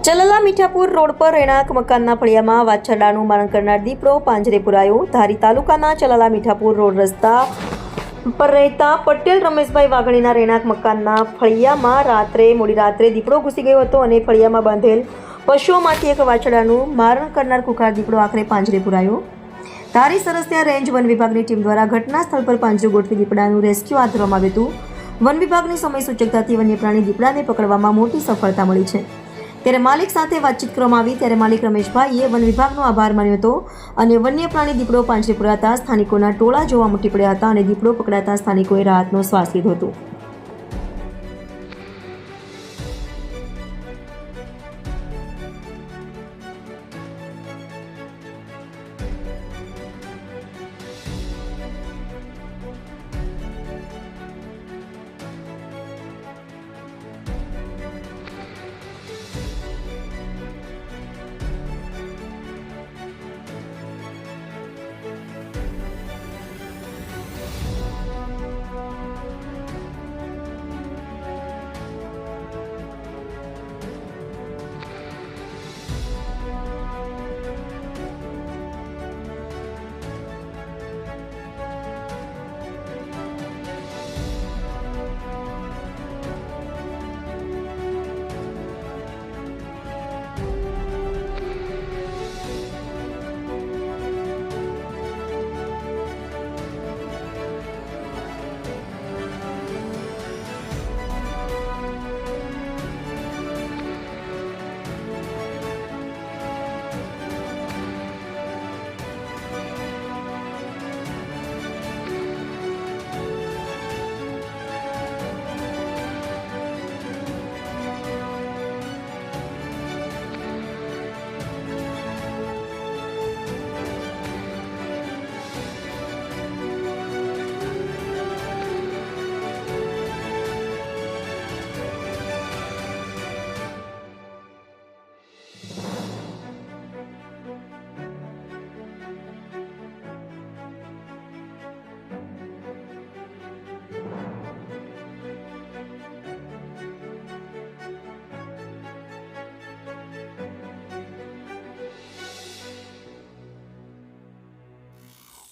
Chalala Mithapur road પર રહેણાંક મકાનના ફળિયામાં વાછરડાનું મારણ કરનાર દીપડો પાંજરે પુરાયો। ધારી તાલુકાના ચલાલા મીઠાપુર રોડ રસ્તા પર રહેતા પટેલ રમેશભાઈ વાઘણીના રહેણાંક મકાનના ફળિયામાં મોડી રાત્રે દીપડો ઘૂસી ગયો હતો અને ફળિયામાં બાંધેલ પશુઓમાંથી એક વાછરડાનું મારણ કરનાર ખુખાર દીપડો આખરે પાંજરે પુરાયો। ધારી સરસ્યા રેન્જ વન વિભાગની ટીમ દ્વારા ઘટના સ્થળ પર પાંજરું ગોઠવી દીપડાનું રેસ્ક્યુ હાથ ધરવામાં આવ્યું હતું। વન વિભાગની સમય સૂચકતાથી વન્ય પ્રાણી દીપડાને પકડવામાં મોટી સફળતા મળી છે। ત્યારે માલિક સાથે વાતચીત કરવામાં આવી ત્યારે માલિક રમેશભાઈએ વન વિભાગનો આભાર માન્યો હતો અને વન્ય પ્રાણી દીપડો પાંજરે પુરાતા સ્થાનિકોના ટોળા જોવા ઉમટી પડ્યા હતા અને દીપડો પકડાતા સ્થાનિકોએ રાહતનો શ્વાસ લીધો હતો।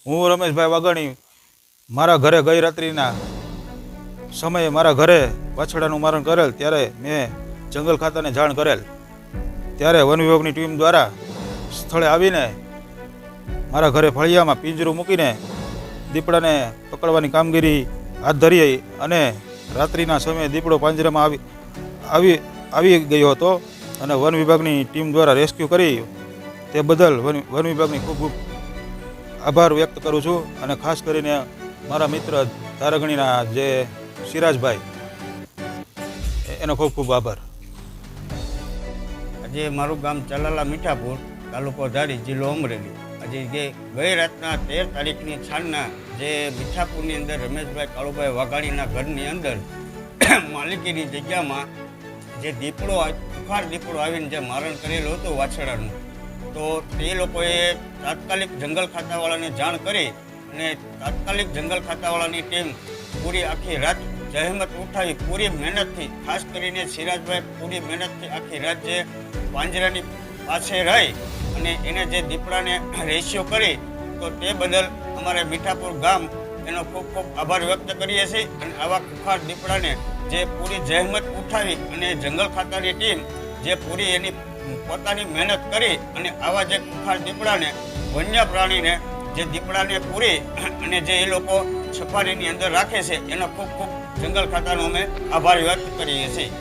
હું રમેશભાઈ વાઘાણી મારા ઘરે ગઈ રાત્રિના સમયે મારા ઘરે વાછરડાનું મારણ કરેલ ત્યારે મેં જંગલ ખાતાને જાણ કરેલ ત્યારે વન વિભાગની ટીમ દ્વારા સ્થળે આવીને મારા ઘરે ફળિયામાં પિંજરું મૂકીને દીપડાને પકડવાની કામગીરી હાથ ધરી અને રાત્રિના સમયે દીપડો પાંજરામાં આવી ગયો હતો અને વન વિભાગની ટીમ દ્વારા રેસ્ક્યુ કરી તે બદલ વન વિભાગની ખૂબ ખૂબ આભાર વ્યક્ત કરું છું અને ખાસ કરીને મારા મિત્ર તારગણીના જે સિરાજભાઈ એનો ખૂબ ખૂબ આભાર। આજે મારું ગામ ચલાલા મીઠાપુર, તાલુકો ધારી, જિલ્લો અમરેલી। આજે ગઈ રાતના 13 તારીખની સાંજના જે મીઠાપુરની અંદર રમેશભાઈ કાળુભાઈ વાઘાણીના ઘરની અંદર માલિકીની જગ્યામાં જે ખુખાર દીપડો આવીને જે મારણ કરેલું હતું વાછરડાનું, તો તે લોકોએ તાત્કાલિક જંગલ ખાતાવાળાને જાણ કરી અને તાત્કાલિક જંગલ ખાતાવાળાની ટીમ પૂરી આખી રાત જહેમત ઉઠાવી પૂરી મહેનતથી, ખાસ કરીને સિરાજભાઈ પૂરી મહેનતથી આખી રાત જે પાંજરાની પાસે રહી અને એને જે દીપડાને રેસ્ક્યુ કરી, તો તે બદલ અમારે મીઠાપુર ગામ એનો ખૂબ ખૂબ આભાર વ્યક્ત કરીએ છીએ। અને આવા ખુખાર દીપડાને જે પૂરી જહેમત ઉઠાવી અને જંગલ ખાતાની ટીમ જે પૂરી એની પોતાની મહેનત કરી અને આવા જે ખુખાર દીપડાને, વન્ય પ્રાણીને, જે દીપડાને પૂરી અને જે એ લોકો સફારીની અંદર રાખે છે, એનો ખૂબ ખૂબ જંગલ ખાતાનો અમે આભાર વ્યક્ત કરીએ છીએ।